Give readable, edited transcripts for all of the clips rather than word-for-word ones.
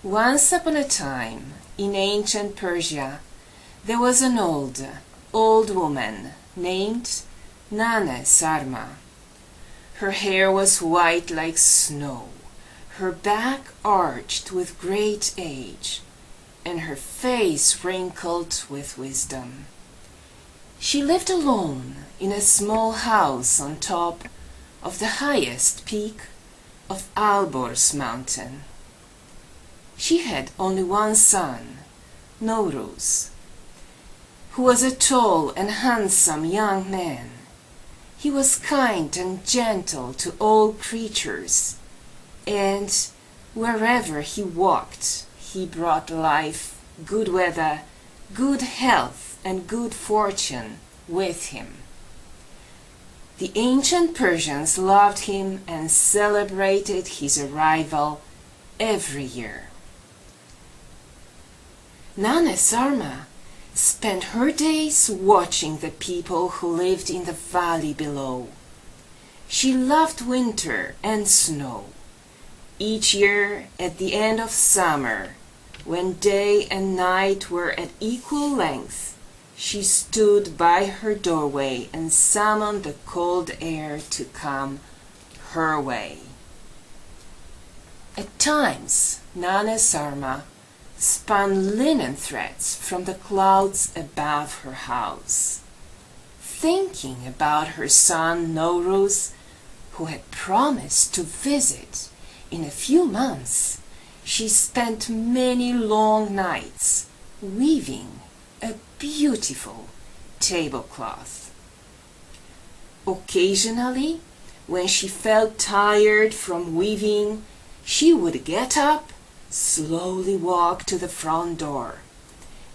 Once upon a time, in ancient Persia, there was an old woman named Naneh Sarma. Her hair was white like snow, her back arched with great age, and her face wrinkled with wisdom. She lived alone in a small house on top of the highest peak of Alborz Mountain. She had only one son, Nowrooz, who was a tall and handsome young man. He was kind and gentle to all creatures, and wherever he walked, he brought life, good weather, good health, and good fortune with him. The ancient Persians loved him and celebrated his arrival every year. Naneh Sarma spent her days watching the people who lived in the valley below. She loved winter and snow. Each year, at the end of summer, when day and night were at equal length, she stood by her doorway and summoned the cold air to come her way. At times, Naneh Sarma spun linen threads from the clouds above her house. Thinking about her son Nowrooz, who had promised to visit in a few months, she spent many long nights weaving a beautiful tablecloth. Occasionally, when she felt tired from weaving, she would get up, slowly walk to the front door,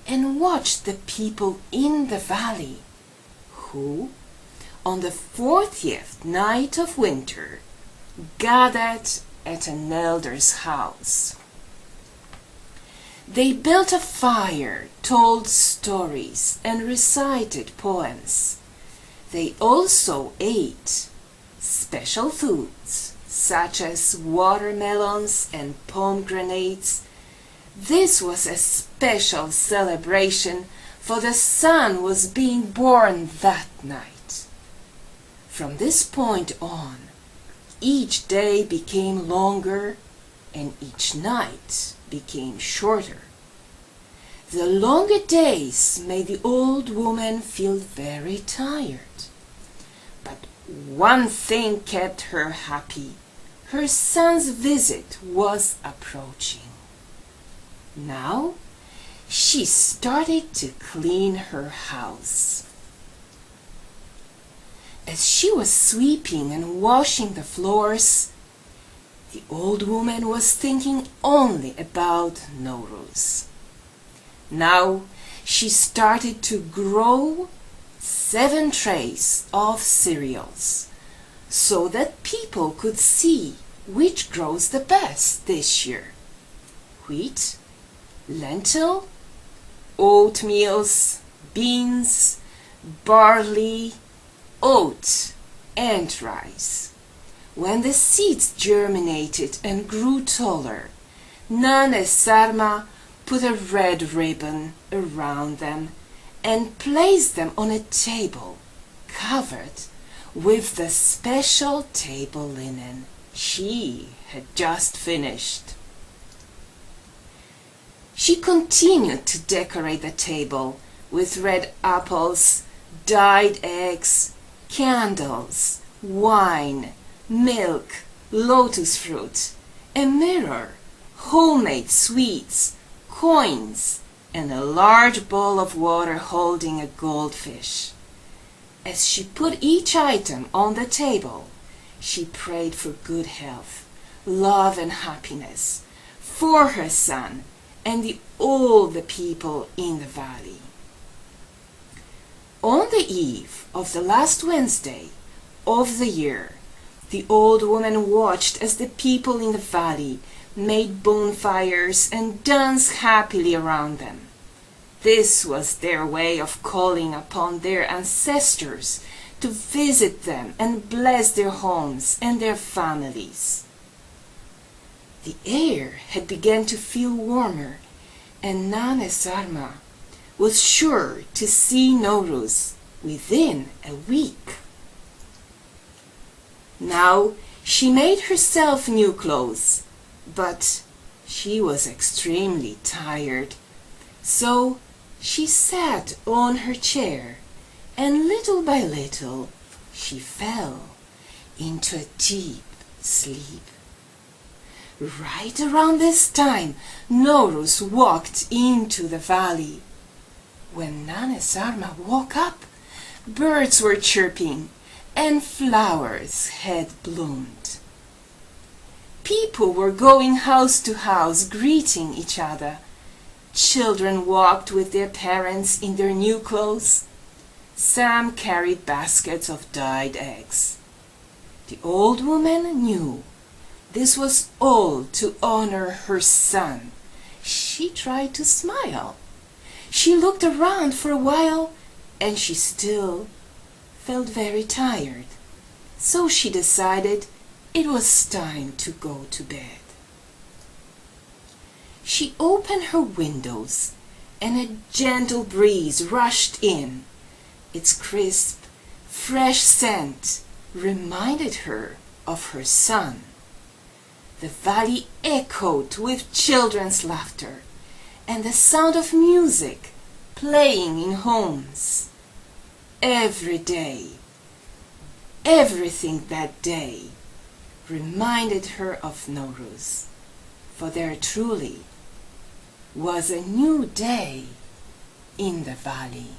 and watch the people in the valley who, on the 40th night of winter, gathered at an elder's house. They built a fire, told stories, and recited poems. They also ate special foods such as watermelons and pomegranates. This was a special celebration, for the son was being born that night. From this point on, each day became longer and each night became shorter. The longer days made the old woman feel very tired. But one thing kept her happy. Her son's visit was approaching. Now she started to clean her house. As she was sweeping and washing the floors, the old woman was thinking only about Nowrooz. Now she started to grow 7 trays of cereals, so that people could see which grows the best this year: wheat, lentil, oatmeals, beans, barley, oat, and rice. When the seeds germinated and grew taller, Naneh Sarma put a red ribbon around them and placed them on a table covered with the special table linen she had just finished. She continued to decorate the table with red apples, dyed eggs, candles, wine, milk, lotus fruit, a mirror, homemade sweets, coins, and a large bowl of water holding a goldfish. As she put each item on the table, she prayed for good health, love, and happiness for her son and all the people in the valley. On the eve of the last Wednesday of the year, the old woman watched as the people in the valley made bonfires and danced happily around them. This was their way of calling upon their ancestors to visit them and bless their homes and their families. The air had begun to feel warmer, and Naneh Sarma was sure to see Nowrooz within a week. Now she made herself new clothes, but she was extremely tired, so she sat on her chair, and little by little she fell into a deep sleep. Right around this time, Nowrooz walked into the valley. When Naneh Sarma woke up, birds were chirping and flowers had bloomed. People were going house to house greeting each other. Children walked with their parents in their new clothes. Some carried baskets of dyed eggs. The old woman knew this was all to honor her son. She tried to smile. She looked around for a while, and she still felt very tired. So she decided it was time to go to bed. She opened her windows, and a gentle breeze rushed in. Its crisp, fresh scent reminded her of her son. The valley echoed with children's laughter and the sound of music playing in homes. Every day, everything that day reminded her of Nowrooz, for there truly was a new day in the valley.